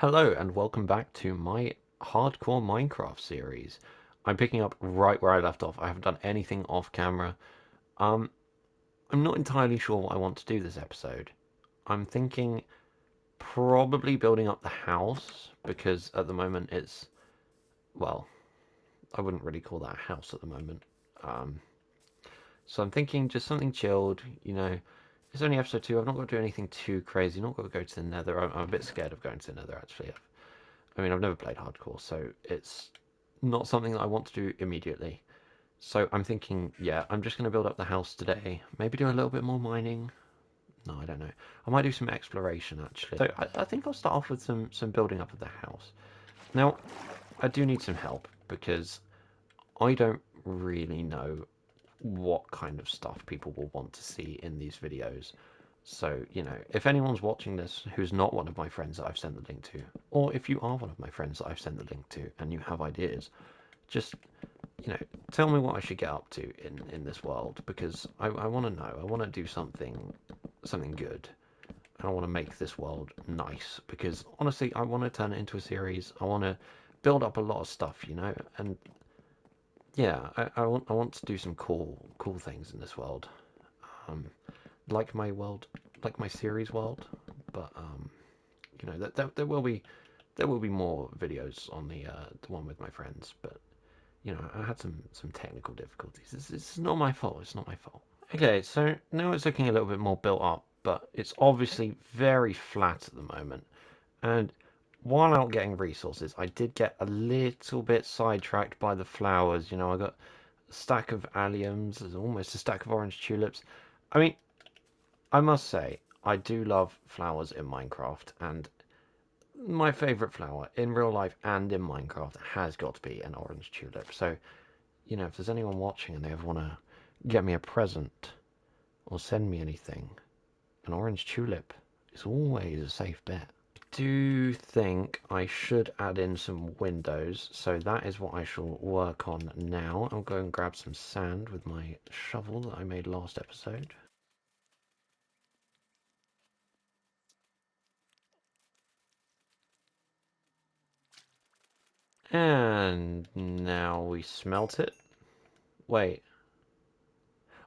Hello and welcome back to my Hardcore Minecraft series. I'm picking up right where I left off. I haven't done anything off camera. Um, I'm not entirely sure what I want to do this episode. I'm thinking probably building up the house because at the moment it's, well, I wouldn't really call that a house at the moment. Um, so I'm thinking just something chilled, It's only episode 2. I've not got to do anything too crazy. Not got to go to the Nether. I'm a bit scared of going to the Nether actually. I mean, I've never played hardcore, so it's not something that I want to do immediately. So I'm thinking, yeah, I'm just going to build up the house today. Maybe do a little bit more mining. No, I don't know. I might do some exploration, actually. So I think I'll start off with some building up of the house. Now, I do need some help, because I don't really know what kind of stuff people will want to see in these videos. So, if anyone's watching this who's not one of my friends that I've sent the link to, or if you are one of my friends that I've sent the link to and you have ideas, just, tell me what I should get up to in this world, because I want to know. I want to do something good. And I want to make this world nice, because honestly, I want to turn it into a series. I want to build up a lot of stuff, and yeah, I want to do some cool things in this world. Um, like my world, like my series world, but there will be more videos on the one with my friends, but I had some technical difficulties. It's not my fault. It's not my fault. Okay, so now it's looking a little bit more built up, but it's obviously very flat at the moment. And while out getting resources, I did get a little bit sidetracked by the flowers. I got a stack of alliums, there's almost a stack of orange tulips. I mean, I must say, I do love flowers in Minecraft, and my favourite flower in real life and in Minecraft has got to be an orange tulip. So, if there's anyone watching and they ever want to get me a present or send me anything, an orange tulip is always a safe bet. I do think I should add in some windows, so that is what I shall work on now. I'll go and grab some sand with my shovel that I made last episode. And now we smelt it. Wait.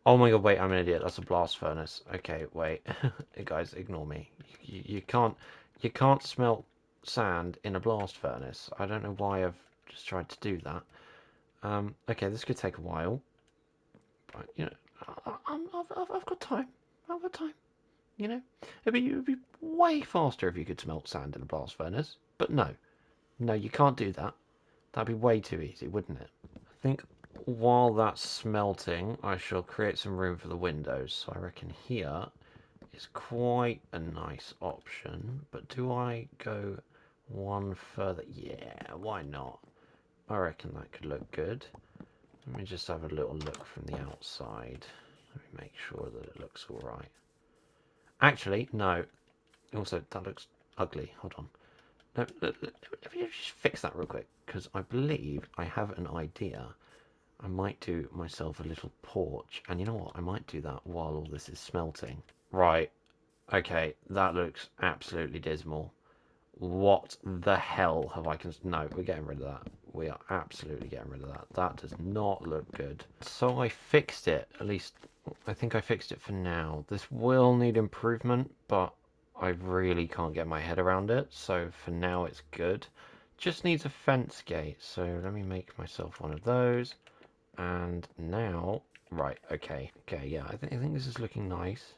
Oh my god, wait, I'm an idiot. That's a blast furnace. Okay, wait. Guys, ignore me. You can't smelt sand in a blast furnace. I don't know why I've just tried to do that. Okay, this could take a while. But, I've got time. I've got time. It'd be way faster if you could smelt sand in a blast furnace. But no. No, you can't do that. That'd be way too easy, wouldn't it? I think while that's smelting, I shall create some room for the windows. So I reckon here is quite a nice option. But do I go one further? Yeah, why not? I reckon that could look good. Let me just have a little look from the outside. Let me make sure that it looks alright. Actually, no. Also, that looks ugly. Hold on. No, let me just fix that real quick, because I believe I have an idea. I might do myself a little porch, and you know what? I might do that while all this is smelting. Right, okay, that looks absolutely dismal. What the hell have I No, we're getting rid of that. We are absolutely getting rid of that. That does not look good. So I fixed it. At least, I think I fixed it for now. This will need improvement, but I really can't get my head around it. So for now, it's good. Just needs a fence gate. So let me make myself one of those. And now, right, okay. Okay, yeah, I think this is looking nice.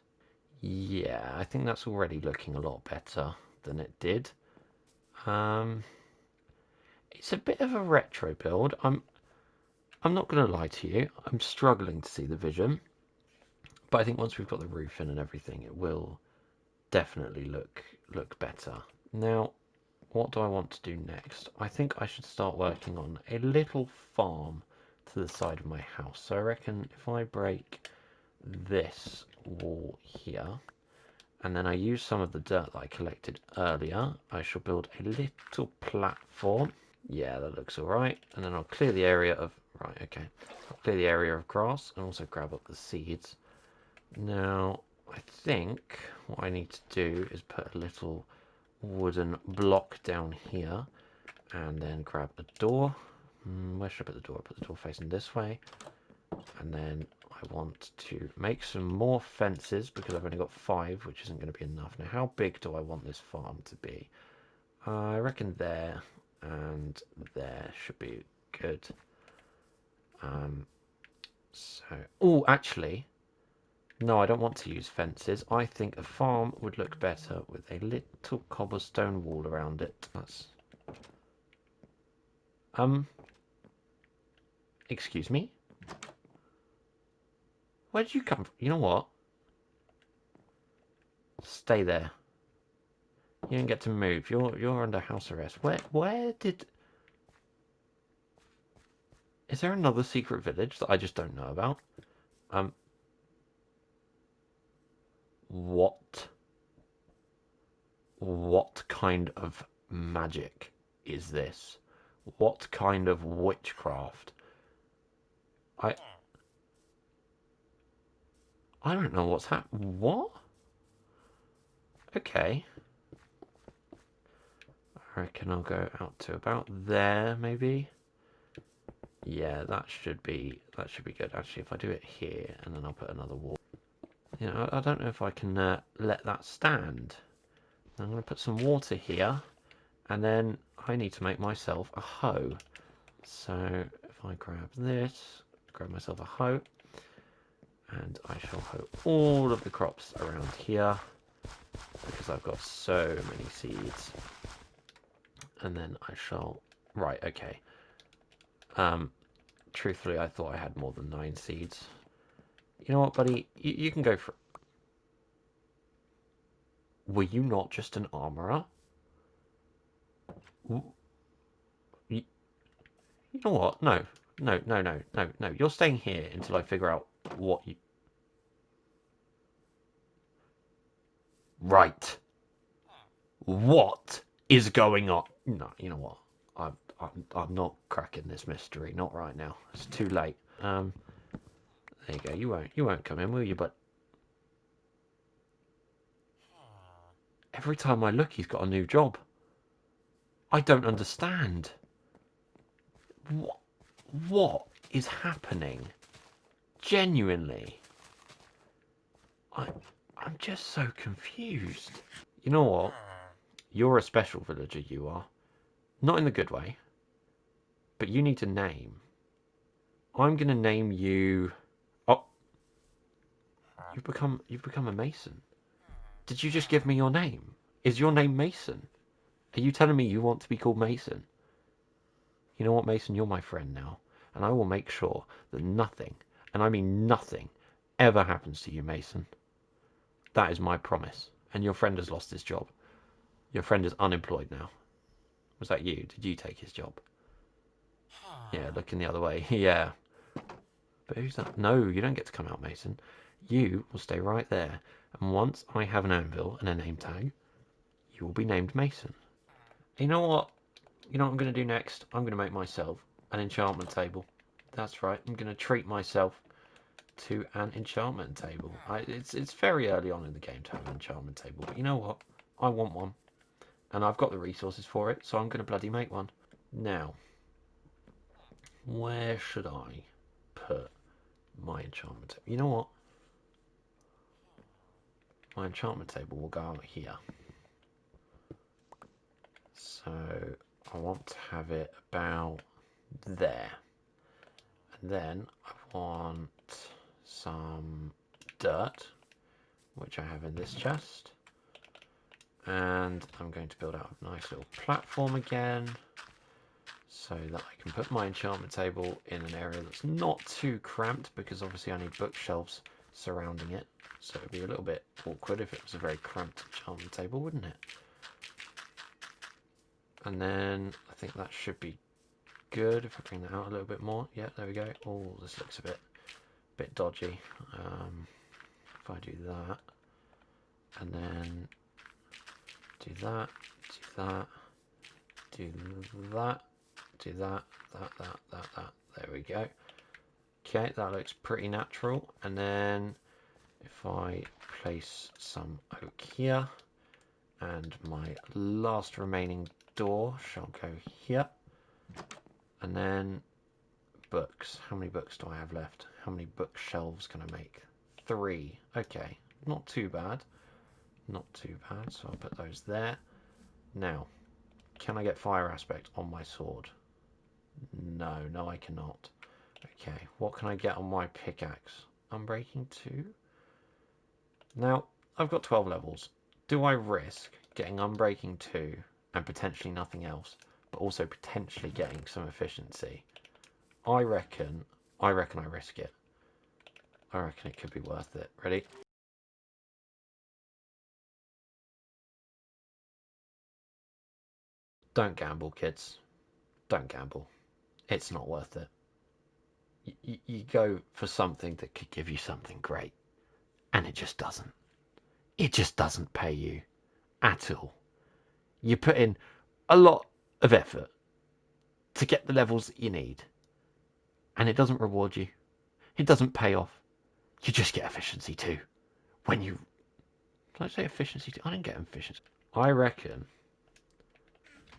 Yeah, I think that's already looking a lot better than it did. Um, it's a bit of a retro build. I'm not going to lie to you. I'm struggling to see the vision, but I think once we've got the roof in and everything, it will definitely look better. Now, what do I want to do next? I think I should start working on a little farm to the side of my house. So I reckon if I break this wall here, and then I use some of the dirt that I collected earlier, I shall build a little platform. Yeah, that looks alright. And then I'll clear the area of... Right, okay. I'll clear the area of grass and also grab up the seeds. Now, I think what I need to do is put a little wooden block down here, and then grab a door. Where should I put the door? Put the door facing this way. And then I want to make some more fences because I've only got 5, which isn't going to be enough. Now, how big do I want this farm to be? I reckon there and there should be good. Oh, actually, no, I don't want to use fences. I think a farm would look better with a little cobblestone wall around it. That's excuse me? Where did you come from? You know what? Stay there. You don't get to move. You're under house arrest. Where did... Is there another secret village that I just don't know about? What? What kind of magic is this? What kind of witchcraft? I don't know what's happening. What? Okay. I reckon I'll go out to about there, maybe. Yeah, that should be good. Actually, if I do it here and then I'll put another wall. You know, I don't know if I can let that stand. I'm going to put some water here, and then I need to make myself a hoe. So if I grab this, grab myself a hoe, and I shall hoe all of the crops around here because I've got so many seeds. And then I shall... Right, okay. Truthfully, I thought I had more than 9 seeds. You know what, buddy? You can go for... Were you not just an armorer? You know what? No. No, no, no, no, no. You're staying here until I figure out what you... Right. What is going on? No, you know what? I'm not cracking this mystery. Not right now. It's too late. There you go. You won't come in, will you? But every time I look, he's got a new job. I don't understand. What is happening? Genuinely, I'm just so confused. You know what? You're a special villager. You are. Not in the good way, but you need a name. I'm gonna name you... Oh, you've become a mason. Did you just give me your name? Is your name Mason? Are you telling me you want to be called Mason? You know what, Mason? You're my friend now, and I will make sure that nothing, and I mean nothing, ever happens to you, Mason. That is my promise. And your friend has lost his job. Your friend is unemployed now. Was that you? Did you take his job? Yeah, looking the other way. Yeah. But who's that? No, you don't get to come out, Mason. You will stay right there. And once I have an anvil and a name tag, you will be named Mason. You know what? You know what I'm going to do next? I'm going to make myself an enchantment table. That's right. I'm going to treat myself to an enchantment table. It's very early on in the game to have an enchantment table. But you know what? I want one. And I've got the resources for it. So I'm going to bloody make one. Now, where should I put my enchantment table? You know what? My enchantment table will go out here. So I want to have it about there. And then I want some dirt, which I have in this chest. And I'm going to build out a nice little platform again, so that I can put my enchantment table in an area that's not too cramped, because obviously I need bookshelves surrounding it. So it would be a little bit awkward if it was a very cramped enchantment table, wouldn't it? And then I think that should be good if I bring that out a little bit more. Yeah, there we go. Oh, this looks a bit dodgy. If I do that, and then do that, do that, do that, do that, that. There we go. Okay, that looks pretty natural. And then if I place some oak here, And my last remaining door shall go here. And then books. How many books do I have left? How many bookshelves can I make? 3. Okay, not too bad. Not too bad. So I'll put those there. Now, can I get fire aspect on my sword? No, no I cannot. Okay, what can I get on my pickaxe? Unbreaking 2? Now, I've got 12 levels. Do I risk getting Unbreaking 2 and potentially nothing else, but also potentially getting some efficiency? I reckon I risk it. I reckon it could be worth it. Ready? Don't gamble, kids. Don't gamble. It's not worth it. You go for something that could give you something great, and it just doesn't. It just doesn't pay you at all. You put in a lot of effort to get the levels that you need, and it doesn't reward you. It doesn't pay off. You just get efficiency too. When you... Did I say efficiency too? I didn't get efficiency. I reckon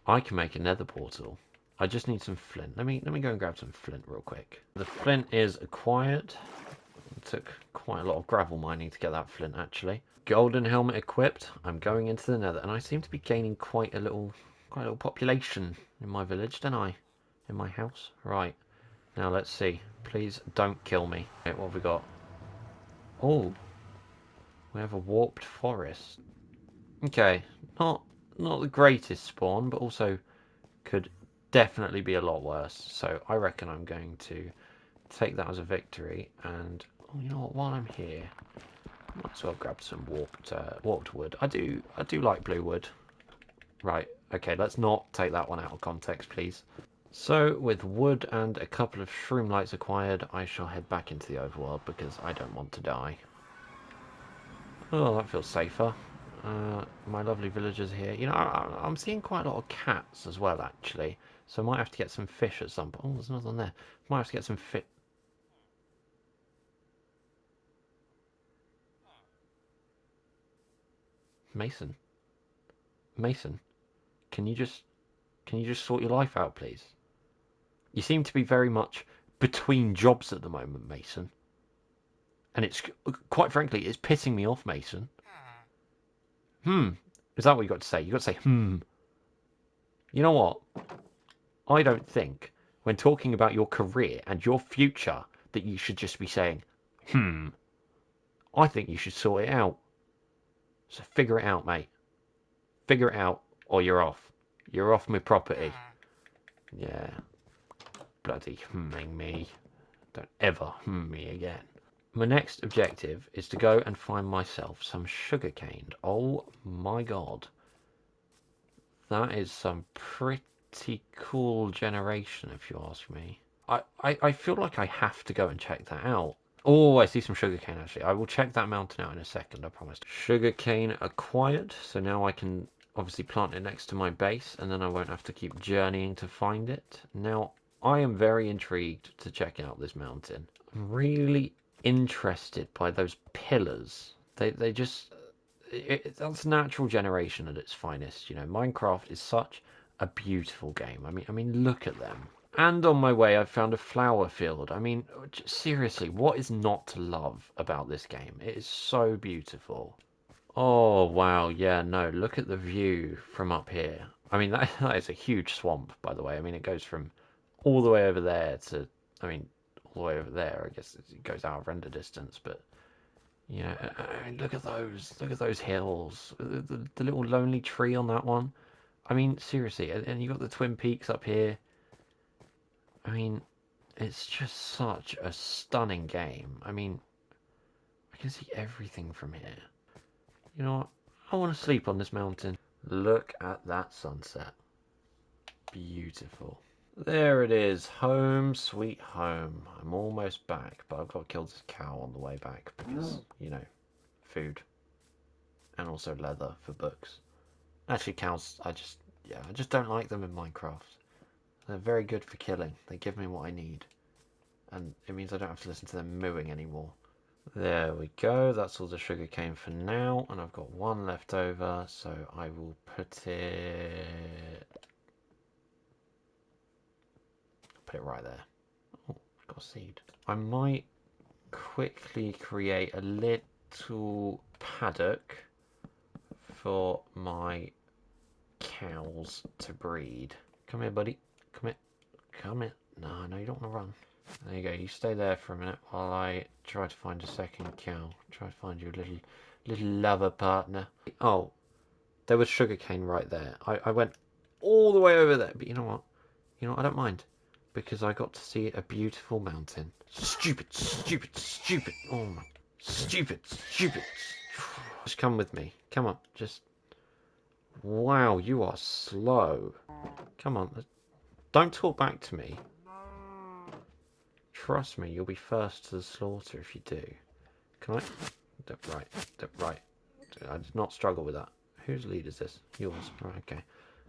I can make a nether portal. I just need some flint. Let me go and grab some flint real quick. The flint is acquired. It took quite a lot of gravel mining to get that flint actually. Golden helmet equipped. I'm going into the nether, and I seem to be gaining quite a little population in my village, don't I? In my house. Right. Now let's see. Please don't kill me. Okay, what have we got? Oh, we have a warped forest. Okay, not the greatest spawn, but also could definitely be a lot worse. So I reckon I'm going to take that as a victory. And oh, you know what? While I'm here, might as well grab some warped wood. I do like blue wood. Right. Okay. Let's not take that one out of context, please. So with wood and a couple of shroom lights acquired, I shall head back into the overworld because I don't want to die. Oh, that feels safer. My lovely villagers here. You know, I'm seeing quite a lot of cats as well, actually. So I might have to get some fish at some point. Oh, there's another one there. Might have to get some fish. Mason, Mason, can you just sort your life out, please? You seem to be very much between jobs at the moment, Mason. And it's quite frankly, it's pissing me off, Mason. Hmm. Is that what you got to say? You got to say hmm. You know what? I don't think when talking about your career and your future that you should just be saying, hmm. I think you should sort it out. So figure it out, mate. Figure it out or you're off. You're off my property. Yeah. Bloody humming me. Don't ever hum me again. My next objective is to go and find myself some sugarcane. Oh my god. That is some pretty cool generation, if you ask me. I feel like I have to go and check that out. Oh, I see some sugarcane actually. I will check that mountain out in a second, I promise. Sugarcane acquired, so now I can obviously plant it next to my base, and then I won't have to keep journeying to find it. Now, I am very intrigued to check out this mountain. I'm really interested by those pillars. They just that's natural generation at its finest. You know, Minecraft is such a beautiful game. I mean, look at them. And on my way, I found a flower field. I mean, seriously, what is not to love about this game? It is so beautiful. Oh, wow. Yeah, no, look at the view from up here. I mean, that is a huge swamp, by the way. I mean, it goes from all the way over there to, I mean, all the way over there. I guess it goes out of render distance, but you know, I mean, look at those hills. The little lonely tree on that one. I mean, seriously, and you got the Twin Peaks up here. I mean, it's just such a stunning game. I mean, I can see everything from here. You know what? I want to sleep on this mountain. Look at that sunset. Beautiful. There it is. Home sweet home. I'm almost back, but I've got to kill this cow on the way back because, you know, food. And also leather for books. Actually, cows, I just don't like them in Minecraft. They're very good for killing. They give me what I need. And it means I don't have to listen to them mooing anymore. There we go. That's all the sugar cane for now, and I've got one left over, so I will put it right there. Oh, I've got a seed. I might quickly create a little paddock for my cows to breed. Come here, buddy. Come here. Come here. No, no, you don't want to run. There you go. You stay there for a minute while I try to find a second cow. Try to find you a little lover partner. Oh, there was sugarcane right there. I went all the way over there, but you know what? You know what? I don't mind because I got to see a beautiful mountain. Stupid, stupid, stupid. Oh my, stupid, stupid. Just come with me. Come on, just. Wow, you are slow. Come on, don't talk back to me. Trust me, you'll be first to the slaughter if you do. Can I? Right, right. I did not struggle with that. Whose lead is this? Yours. Right, okay.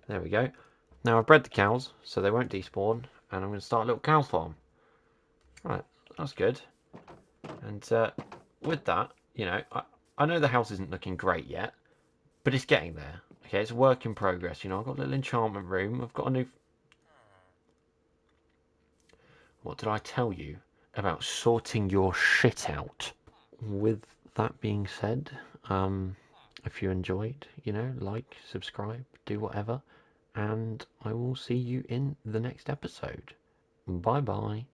There we go. Now I've bred the cows, so they won't despawn, and I'm going to start a little cow farm. Right, that's good. And with that, you know, I know the house isn't looking great yet, but it's getting there. Okay, it's a work in progress. You know, I've got a little enchantment room. I've got a new... What did I tell you about sorting your shit out? With that being said, if you enjoyed, you know, like, subscribe, do whatever, and I will see you in the next episode. Bye bye.